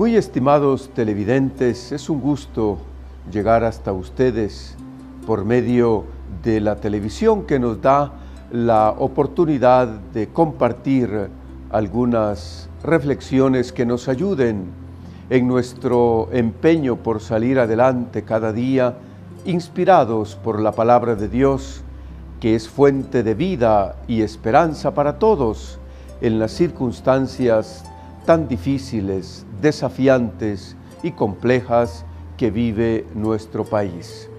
Muy estimados televidentes, es un gusto llegar hasta ustedes por medio de la televisión que nos da la oportunidad de compartir algunas reflexiones que nos ayuden en nuestro empeño por salir adelante cada día, inspirados por la palabra de Dios, que es fuente de vida y esperanza para todos en las circunstancias tan difíciles, desafiantes y complejas que vive nuestro país.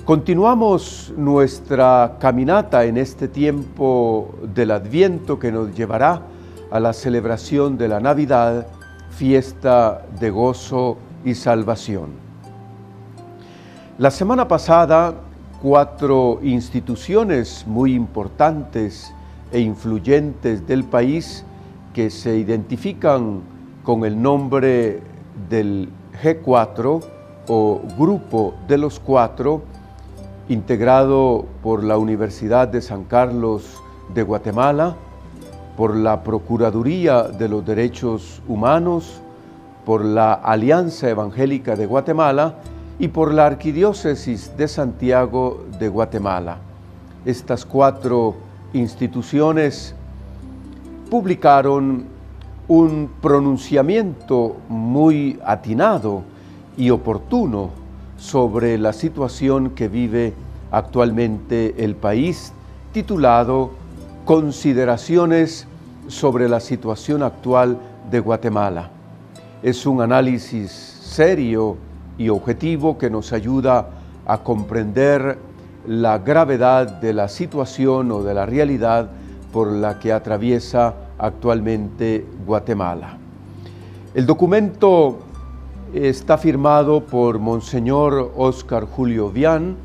Continuamos nuestra caminata en este tiempo del Adviento que nos llevará a la celebración de la Navidad, fiesta de gozo y salvación. La semana pasada, 4 instituciones muy importantes e influyentes del país que se identifican con el nombre del G4 o Grupo de los Cuatro, integrado por la Universidad de San Carlos de Guatemala, por la Procuraduría de los Derechos Humanos, por la Alianza Evangélica de Guatemala y por la Arquidiócesis de Santiago de Guatemala. Estas 4 instituciones publicaron un pronunciamiento muy atinado y oportuno sobre la situación que vive actualmente el país, titulado Consideraciones sobre la situación actual de Guatemala. Es un análisis serio y objetivo que nos ayuda a comprender la gravedad de la situación o de la realidad por la que atraviesa actualmente Guatemala. El documento está firmado por Monseñor Óscar Julio Vián,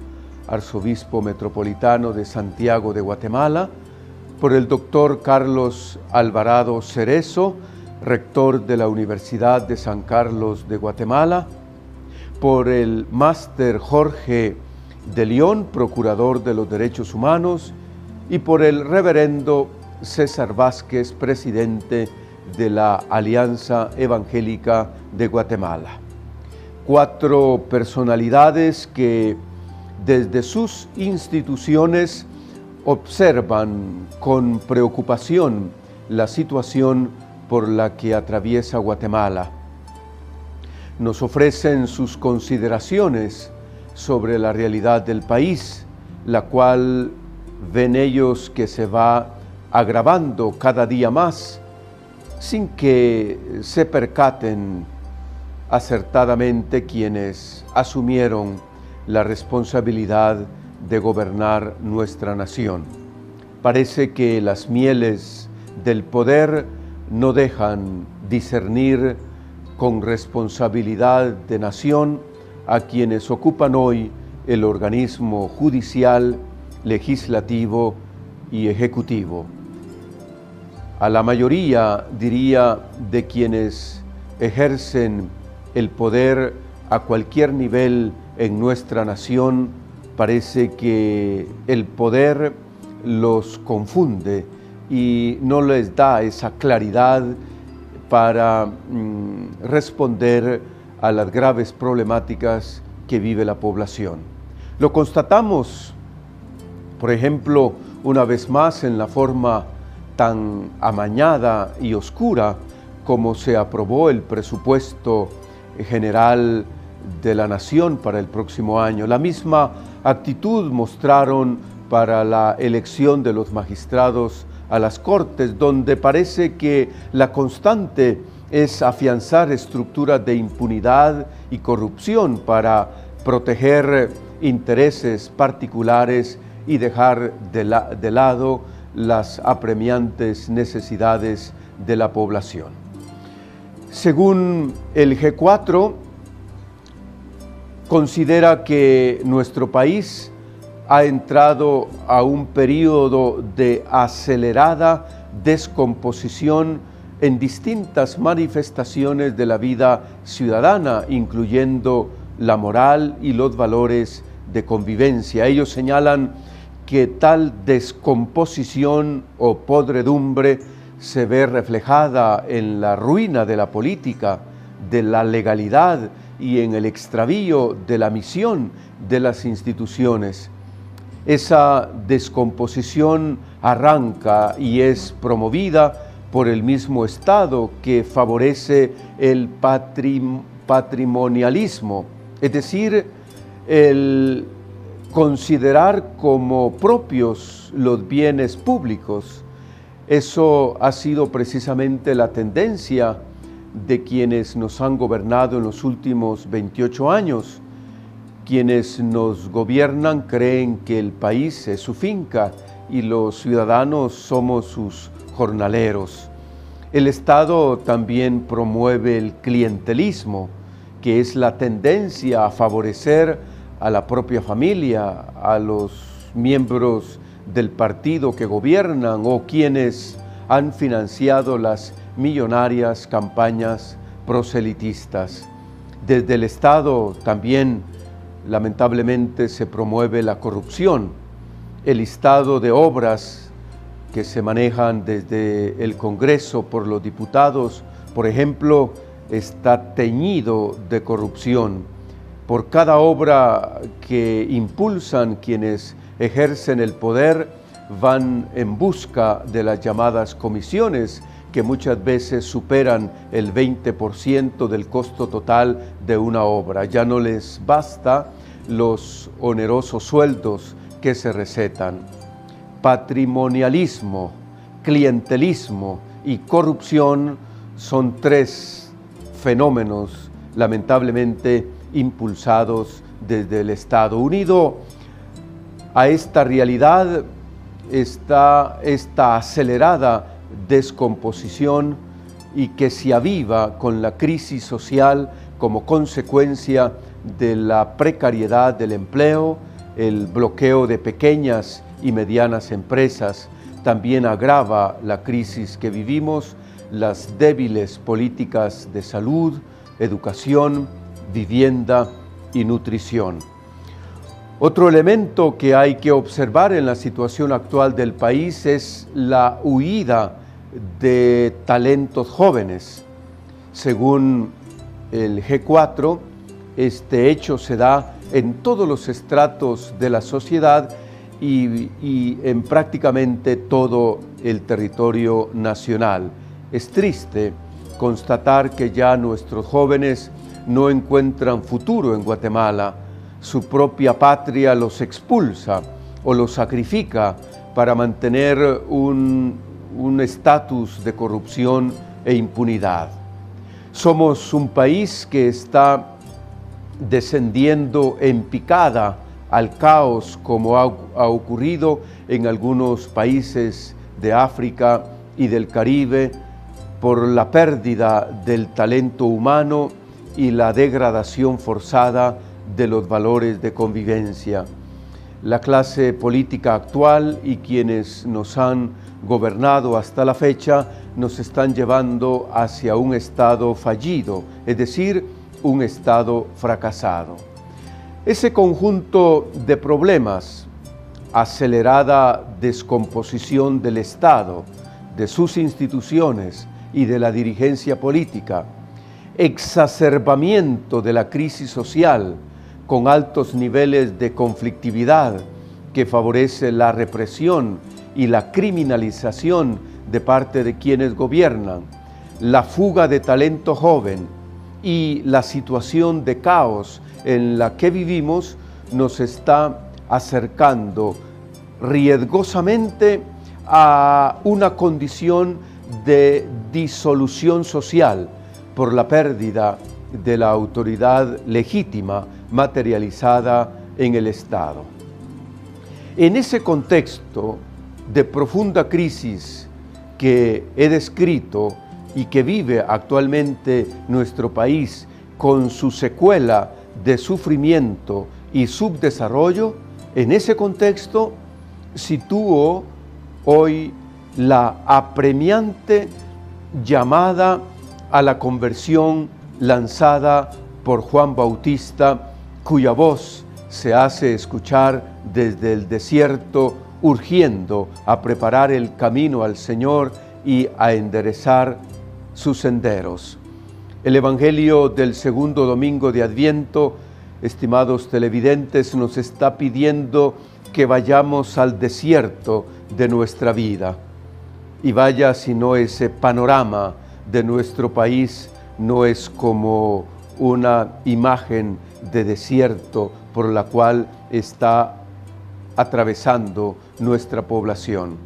arzobispo metropolitano de Santiago de Guatemala, por el doctor Carlos Alvarado Cerezo, rector de la Universidad de San Carlos de Guatemala, por el máster Jorge de León, procurador de los derechos humanos, y por el reverendo César Vázquez, presidente de la Alianza Evangélica de Guatemala. 4 personalidades que desde sus instituciones observan con preocupación la situación por la que atraviesa Guatemala. Nos ofrecen sus consideraciones sobre la realidad del país, la cual ven ellos que se va agravando cada día más, sin que se percaten acertadamente quienes asumieron la responsabilidad de gobernar nuestra nación. Parece que las mieles del poder no dejan discernir con responsabilidad de nación a quienes ocupan hoy el organismo judicial, legislativo y ejecutivo. A la mayoría, diría, de quienes ejercen el poder a cualquier nivel en nuestra nación, parece que el poder los confunde y no les da esa claridad para responder a las graves problemáticas que vive la población. Lo constatamos, por ejemplo, una vez más en la forma tan amañada y oscura como se aprobó el presupuesto general de la nación para el próximo año. La misma actitud mostraron para la elección de los magistrados a las Cortes, donde parece que la constante es afianzar estructuras de impunidad y corrupción para proteger intereses particulares y dejar de lado las apremiantes necesidades de la población. Según el G4, considera que nuestro país ha entrado a un periodo de acelerada descomposición en distintas manifestaciones de la vida ciudadana, incluyendo la moral y los valores de convivencia. Ellos señalan que tal descomposición o podredumbre se ve reflejada en la ruina de la política, de la legalidad y en el extravío de la misión de las instituciones. Esa descomposición arranca y es promovida por el mismo Estado, que favorece el patrimonialismo, es decir, el considerar como propios los bienes públicos. Eso ha sido precisamente la tendencia de quienes nos han gobernado en los últimos 28 años. Quienes nos gobiernan creen que el país es su finca y los ciudadanos somos sus jornaleros. El Estado también promueve el clientelismo, que es la tendencia a favorecer a la propia familia, a los miembros del partido que gobiernan o quienes han financiado las millonarias campañas proselitistas. Desde el Estado también, lamentablemente, se promueve la corrupción. El listado de obras que se manejan desde el Congreso por los diputados, por ejemplo, está teñido de corrupción. Por cada obra que impulsan quienes ejercen el poder, van en busca de las llamadas comisiones, que muchas veces superan el 20% del costo total de una obra. Ya no les basta los onerosos sueldos que se recetan. Patrimonialismo, clientelismo y corrupción son tres fenómenos lamentablemente impulsados desde el Estado. Unido a esta realidad está esta acelerada descomposición y que se aviva con la crisis social como consecuencia de la precariedad del empleo, el bloqueo de pequeñas y medianas empresas. También agrava la crisis que vivimos, las débiles políticas de salud, educación, vivienda y nutrición. Otro elemento que hay que observar en la situación actual del país es la huida de talentos jóvenes. Según el G4, este hecho se da en todos los estratos de la sociedad y en prácticamente todo el territorio nacional. Es triste constatar que ya nuestros jóvenes no encuentran futuro en Guatemala. Su propia patria los expulsa o los sacrifica para mantener un estatus de corrupción e impunidad. Somos un país que está descendiendo en picada al caos, como ha ocurrido en algunos países de África y del Caribe, por la pérdida del talento humano y la degradación forzada de los valores de convivencia. La clase política actual y quienes nos han gobernado hasta la fecha nos están llevando hacia un Estado fallido, es decir, un Estado fracasado. Ese conjunto de problemas, acelerada descomposición del Estado, de sus instituciones y de la dirigencia política, exacerbamiento de la crisis social con altos niveles de conflictividad que favorece la represión y la criminalización de parte de quienes gobiernan, la fuga de talento joven y la situación de caos en la que vivimos nos está acercando riesgosamente a una condición de disolución social por la pérdida de la autoridad legítima materializada en el Estado. En ese contexto de profunda crisis que he descrito y que vive actualmente nuestro país con su secuela de sufrimiento y subdesarrollo, en ese contexto sitúo hoy la apremiante llamada a la conversión lanzada por Juan Bautista, cuya voz se hace escuchar desde el desierto, urgiendo a preparar el camino al Señor y a enderezar sus senderos. El Evangelio del segundo domingo de Adviento, estimados televidentes, nos está pidiendo que vayamos al desierto de nuestra vida. Y vaya si no ese panorama de nuestro país no es como una imagen de desierto por la cual está atravesando nuestra población.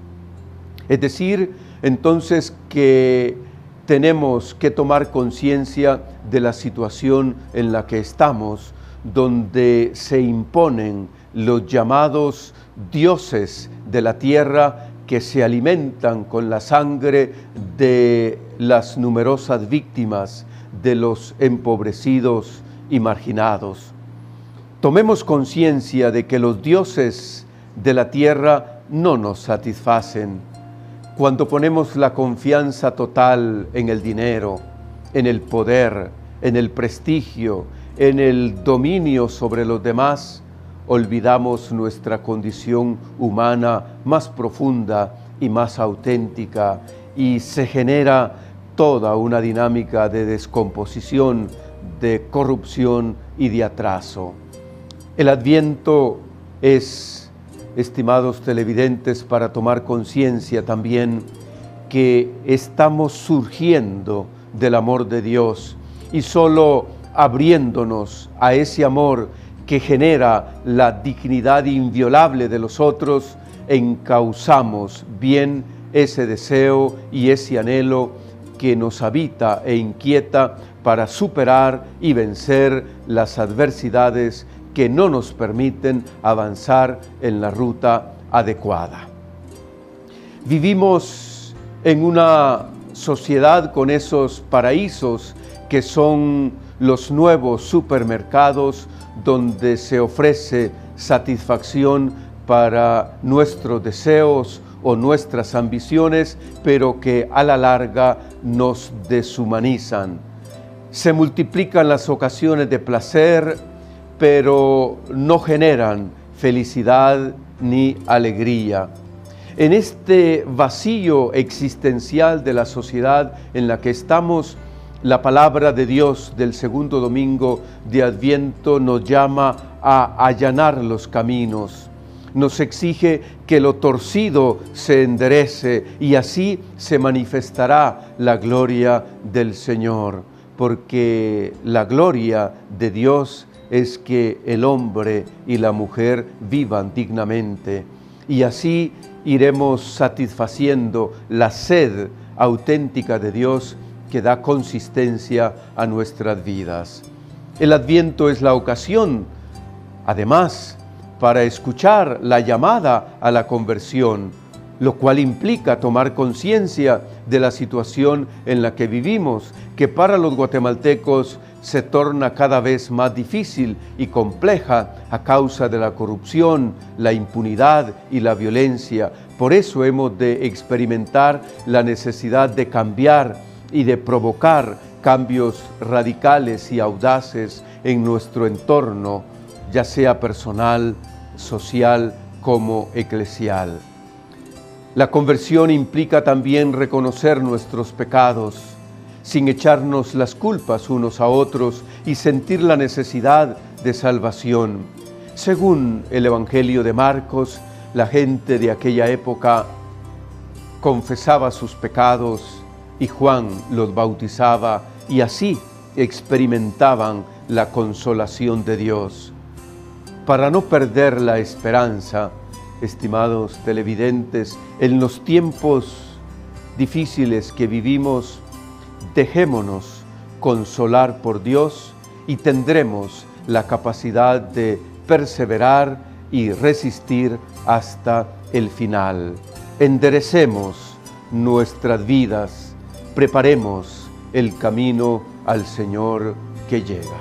Es decir, entonces que tenemos que tomar conciencia de la situación en la que estamos, donde se imponen los llamados dioses de la tierra que se alimentan con la sangre de las numerosas víctimas de los empobrecidos y marginados. Tomemos conciencia de que los dioses de la tierra no nos satisfacen. Cuando ponemos la confianza total en el dinero, en el poder, en el prestigio, en el dominio sobre los demás, olvidamos nuestra condición humana más profunda y más auténtica, y se genera toda una dinámica de descomposición, de corrupción y de atraso. El Adviento es, estimados televidentes, para tomar conciencia también que estamos surgiendo del amor de Dios y solo abriéndonos a ese amor que genera la dignidad inviolable de los otros, encauzamos bien ese deseo y ese anhelo que nos habita e inquieta para superar y vencer las adversidades que no nos permiten avanzar en la ruta adecuada. Vivimos en una sociedad con esos paraísos que son los nuevos supermercados donde se ofrece satisfacción para nuestros deseos o nuestras ambiciones, pero que a la larga nos deshumanizan. Se multiplican las ocasiones de placer, pero no generan felicidad ni alegría. En este vacío existencial de la sociedad en la que estamos, la palabra de Dios del segundo domingo de Adviento nos llama a allanar los caminos. Nos exige que lo torcido se enderece y así se manifestará la gloria del Señor, porque la gloria de Dios es que el hombre y la mujer vivan dignamente, y así iremos satisfaciendo la sed auténtica de Dios que da consistencia a nuestras vidas. El Adviento es la ocasión, además, para escuchar la llamada a la conversión, lo cual implica tomar conciencia de la situación en la que vivimos, que para los guatemaltecos se torna cada vez más difícil y compleja a causa de la corrupción, la impunidad y la violencia. Por eso hemos de experimentar la necesidad de cambiar y de provocar cambios radicales y audaces en nuestro entorno, ya sea personal, social como eclesial. La conversión implica también reconocer nuestros pecados, sin echarnos las culpas unos a otros y sentir la necesidad de salvación. Según el Evangelio de Marcos, la gente de aquella época confesaba sus pecados y Juan los bautizaba, y así experimentaban la consolación de Dios. Para no perder la esperanza, estimados televidentes, en los tiempos difíciles que vivimos, dejémonos consolar por Dios y tendremos la capacidad de perseverar y resistir hasta el final. Enderecemos nuestras vidas, preparemos el camino al Señor que llega.